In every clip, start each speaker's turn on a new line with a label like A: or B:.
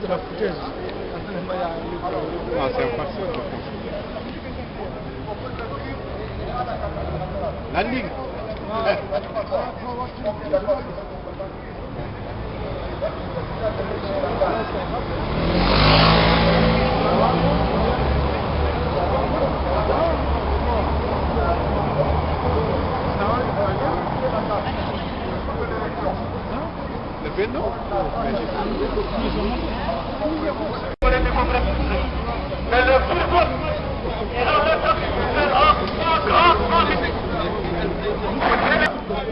A: de la foutaise.
B: Ah, c'est impartial. Landing. Le Beno?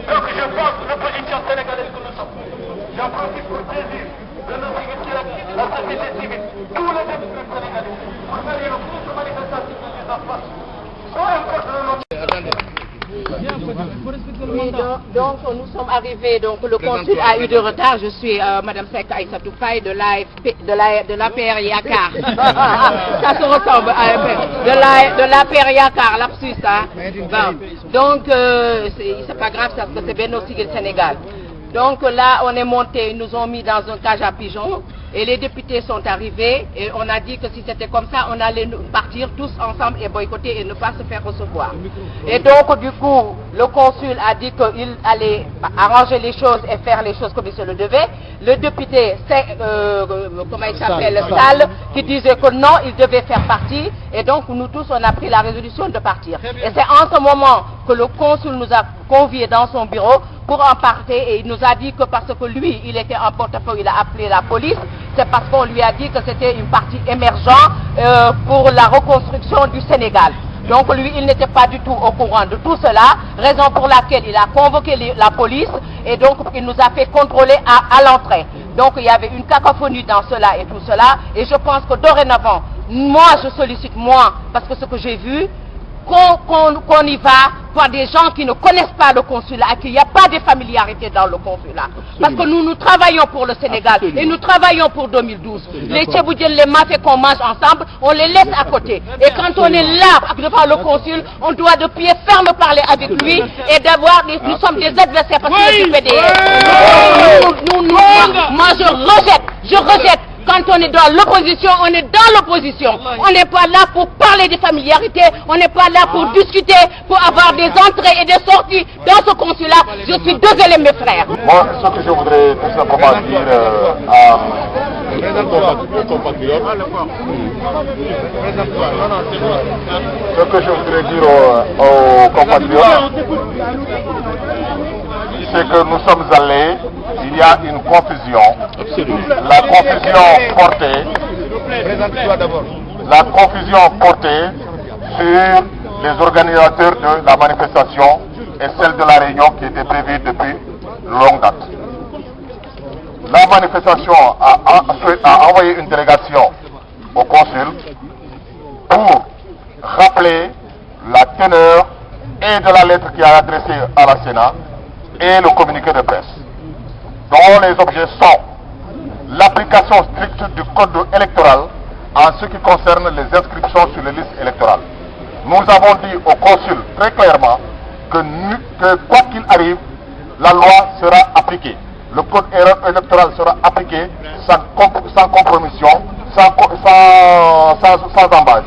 C: Donc je pense que l'opposition sénégalaise que nous sommes, j'en profite pour saisir de nos initiatives, la société civile, tous les députés sénégalais, pour faire une autre manifestation de 19 mars.
D: Oui, donc nous sommes arrivés, donc le consul a eu de retard. Je suis Madame Seck Aïssatou Faye de l'APR Yakar. Ça se ressemble à un peu. De l'APR Yakar, lapsus, hein. Bon. Donc c'est pas grave, parce que c'est Benno Siggil Sénégal. Donc là, on est monté, ils nous ont mis dans un cage à pigeons et les députés sont arrivés et on a dit que si c'était comme ça, on allait partir tous ensemble et boycotter et ne pas se faire recevoir. Et donc du coup, le consul a dit qu'il allait arranger les choses et faire les choses comme il se le devait. Le député, comment il s'appelle, Sall, qui disait que non, il devait faire partie. Et donc nous tous, on a pris la résolution de partir. Et c'est en ce moment que le consul nous a conviés dans son bureau pour en parler et il nous a dit que parce que lui, il était en portefeuille, il a appelé la police, c'est parce qu'on lui a dit que c'était une partie émergente pour la reconstruction du Sénégal. Donc lui, il n'était pas du tout au courant de tout cela, raison pour laquelle il a convoqué la police et donc il nous a fait contrôler à l'entrée. Donc il y avait une cacophonie dans cela et tout cela et je pense que dorénavant, moi je sollicite moi, parce que ce que j'ai vu, qu'on y va par des gens qui ne connaissent pas le consulat et qu'il n'y a pas de familiarité dans le consulat. Parce que nous travaillons pour le Sénégal et nous travaillons pour 2012. Les tchéboudiens, les mafés qu'on mange ensemble, on les laisse à côté. Et quand on est là devant le consul, on doit de pied ferme parler avec lui et d'avoir, nous sommes des adversaires parce qu'il est du PDS. Moi je rejette. Quand on est dans l'opposition, on est dans l'opposition. On n'est pas là pour parler de familiarité, on n'est pas là pour discuter, pour avoir des entrées et des sorties dans ce consulat. Je suis désolé mes frères.
E: Moi, ce que je voudrais tout simplement dire ce que je voudrais dire aux compatriotes, c'est que nous sommes allés, il y a une confusion. La confusion portée sur les organisateurs de la manifestation et celle de la réunion qui était prévue depuis longue date. La manifestation a envoyé une délégation au consul pour rappeler la teneur et de la lettre qui a adressée à la Sénat et le communiqué de presse, dont les objets sont l'application stricte du code électoral en ce qui concerne les inscriptions sur les listes électorales. Nous avons dit au consul très clairement que quoi qu'il arrive, la loi sera appliquée. Le code électoral sera appliqué sans compromission, sans embâche.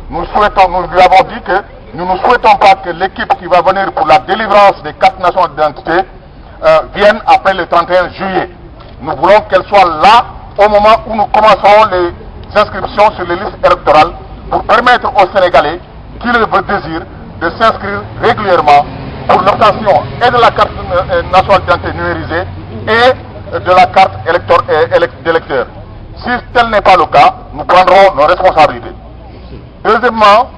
E: Nous lui avons dit que nous ne souhaitons pas que l'équipe qui va venir pour la délivrance des cartes nationales d'identité vienne après le 31 juillet. Nous voulons qu'elle soit là au moment où nous commencerons les inscriptions sur les listes électorales pour permettre aux Sénégalais qui le désirent de s'inscrire régulièrement pour l'obtention et de la carte nationale d'identité numérisée et de la carte d'électeur. Si tel n'est pas le cas, nous prendrons nos responsabilités. Deuxièmement,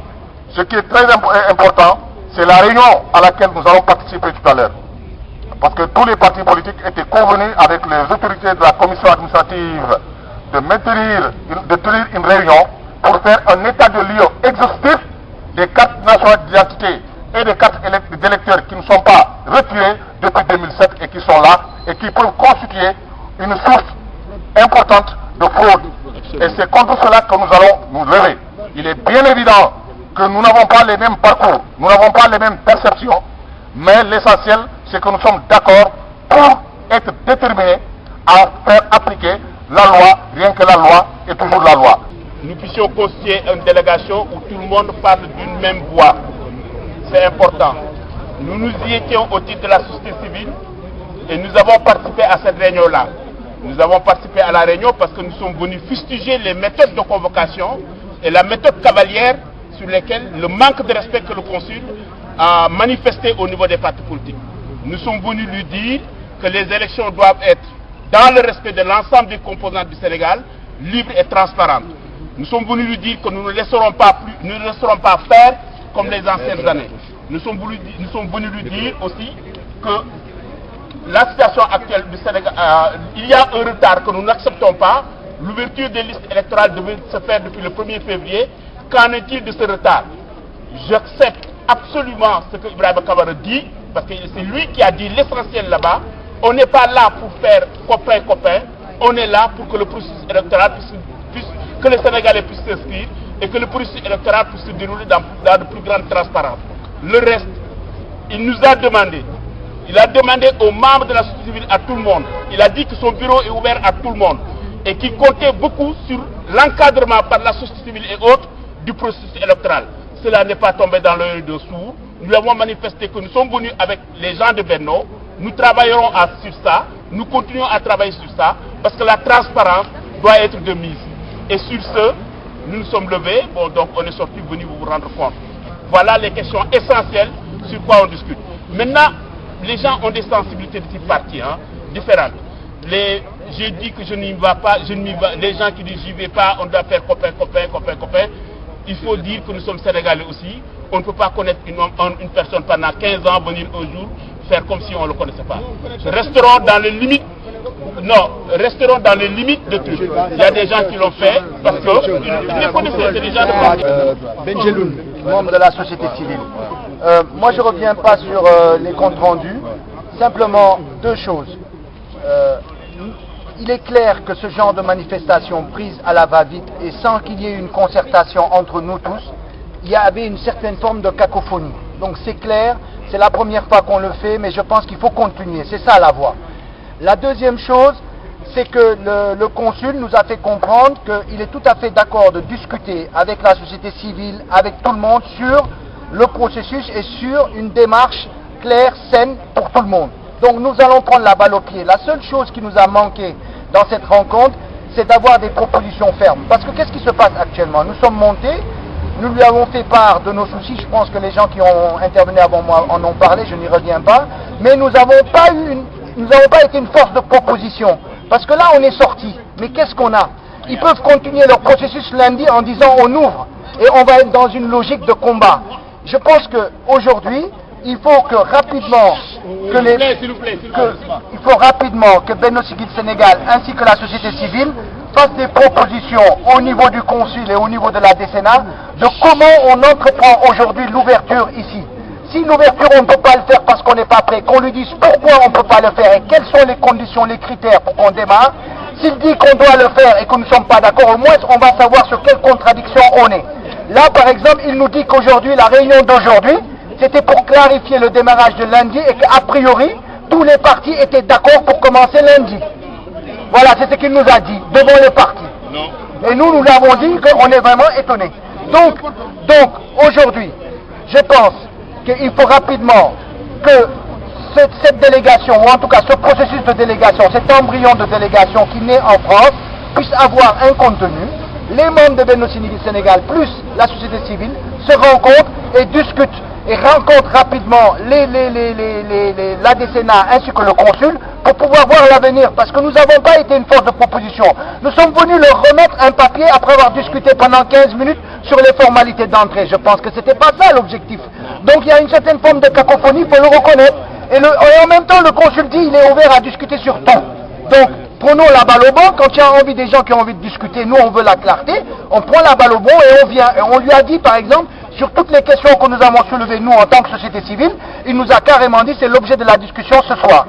E: ce qui est très important, c'est la réunion à laquelle nous allons participer tout à l'heure. Parce que tous les partis politiques étaient convenus avec les autorités de la commission administrative de tenir une réunion pour faire un état de lieu exhaustif des cartes nationales d'identité et des cartes d'électeurs qui ne sont pas retirées depuis 2007 et qui sont là et qui peuvent constituer une source importante de fraude. Et c'est contre cela que nous allons nous lever. Il est bien évident que nous n'avons pas les mêmes parcours, nous n'avons pas les mêmes perceptions, mais l'essentiel, c'est que nous sommes d'accord pour être déterminés à faire appliquer la loi, rien que la loi est toujours la loi.
C: Nous puissions constituer une délégation où tout le monde parle d'une même voix. C'est important. Nous nous y étions au titre de la société civile et nous avons participé à cette réunion-là. Nous avons participé à la réunion parce que nous sommes venus fustiger les méthodes de convocation et la méthode cavalière sur lesquelles le manque de respect que le consul a manifesté au niveau des partis politiques. Nous sommes venus lui dire que les élections doivent être dans le respect de l'ensemble des composantes du Sénégal, libres et transparentes. Nous sommes venus lui dire que nous ne laisserons pas faire comme les anciennes années. Nous sommes venus lui dire aussi que la situation actuelle du Sénégal, il y a un retard que nous n'acceptons pas. L'ouverture des listes électorales devait se faire depuis le 1er février. Qu'en est-il de ce retard? J'accepte absolument ce que Ibrahima Kamara dit, parce que c'est lui qui a dit l'essentiel là-bas. On n'est pas là pour faire copain-copain, on est là pour que le processus électoral que les Sénégalais puissent s'inscrire et que le processus électoral puisse se dérouler dans de plus grande transparence. Le reste, il nous a demandé, aux membres de la société civile, à tout le monde, il a dit que son bureau est ouvert à tout le monde et qu'il comptait beaucoup sur l'encadrement par la société civile et autres du processus électoral. Cela n'est pas tombé dans l'œil de sourd. Nous avons manifesté que nous sommes venus avec les gens de Benno. Nous travaillerons sur ça, nous continuons à travailler sur ça, parce que la transparence doit être de mise. Et sur ce, nous nous sommes levés, bon, donc on est sorti venir vous rendre compte. Voilà les questions essentielles sur quoi on discute. Maintenant, les gens ont des sensibilités de type parti, différentes. J'ai dit que je n'y vais pas, les gens qui disent j'y vais pas, on doit faire copain. Il faut dire que nous sommes Sénégalais aussi. On ne peut pas connaître une personne pendant 15 ans, venir un jour, faire comme si on ne le connaissait pas. Resterons dans les limites. Non, resteront dans les limites de tout. Il y a des gens qui l'ont fait parce que ils les connaissaient, c'est des gens de parti.
A: Benjeloun, membre de la société civile. Moi, je ne reviens pas sur les comptes rendus. Simplement deux choses. Il est clair que ce genre de manifestation prise à la va-vite et sans qu'il y ait une concertation entre nous tous, il y avait une certaine forme de cacophonie. Donc c'est clair, c'est la première fois qu'on le fait, mais je pense qu'il faut continuer. C'est ça la voie. La deuxième chose, c'est que le consul nous a fait comprendre qu'il est tout à fait d'accord de discuter avec la société civile, avec tout le monde, sur le processus et sur une démarche claire, saine pour tout le monde. Donc nous allons prendre la balle au pied. La seule chose qui nous a manqué dans cette rencontre, c'est d'avoir des propositions fermes. Parce que qu'est-ce qui se passe actuellement? Nous sommes montés, nous lui avons fait part de nos soucis, je pense que les gens qui ont intervenu avant moi en ont parlé, je n'y reviens pas, mais nous n'avons pas été une force de proposition. Parce que là on est sorti, mais qu'est-ce qu'on a? Ils peuvent continuer leur processus lundi en disant on ouvre, et on va être dans une logique de combat. Je pense qu'aujourd'hui, il faut que rapidement que Benno Siggil Sénégal ainsi que la société civile fassent des propositions au niveau du consul et au niveau de la décennale de comment on entreprend aujourd'hui l'ouverture ici. Si l'ouverture on ne peut pas le faire parce qu'on n'est pas prêt, qu'on lui dise pourquoi on ne peut pas le faire et quelles sont les conditions, les critères pour qu'on démarre. S'il dit qu'on doit le faire et que nous ne sommes pas d'accord, au moins on va savoir sur quelle contradiction on est. Là par exemple, il nous dit qu'aujourd'hui, la réunion d'aujourd'hui, c'était pour clarifier le démarrage de lundi et qu'a priori, tous les partis étaient d'accord pour commencer lundi. Voilà, c'est ce qu'il nous a dit, devant les partis. Et nous, nous l'avons dit qu'on est vraiment étonnés. Donc aujourd'hui, je pense qu'il faut rapidement que cette délégation, ou en tout cas ce processus de délégation, cet embryon de délégation qui naît en France, puisse avoir un contenu. Les membres de Benno Siggil Sénégal plus la société civile se rencontrent et discutent et rencontrent rapidement la décennale ainsi que le consul pour pouvoir voir l'avenir, parce que nous n'avons pas été une force de proposition. Nous sommes venus leur remettre un papier après avoir discuté pendant 15 minutes sur les formalités d'entrée. Je pense que ce n'était pas ça l'objectif. Donc il y a une certaine forme de cacophonie, il faut le reconnaître. Et en même temps, le consul dit qu'il est ouvert à discuter sur tout. Donc, prenons la balle au bon. Quand il y a envie des gens qui ont envie de discuter, nous on veut la clarté, on prend la balle au bon et on vient. Et on lui a dit par exemple, sur toutes les questions que nous avons soulevées nous en tant que société civile, il nous a carrément dit c'est l'objet de la discussion ce soir.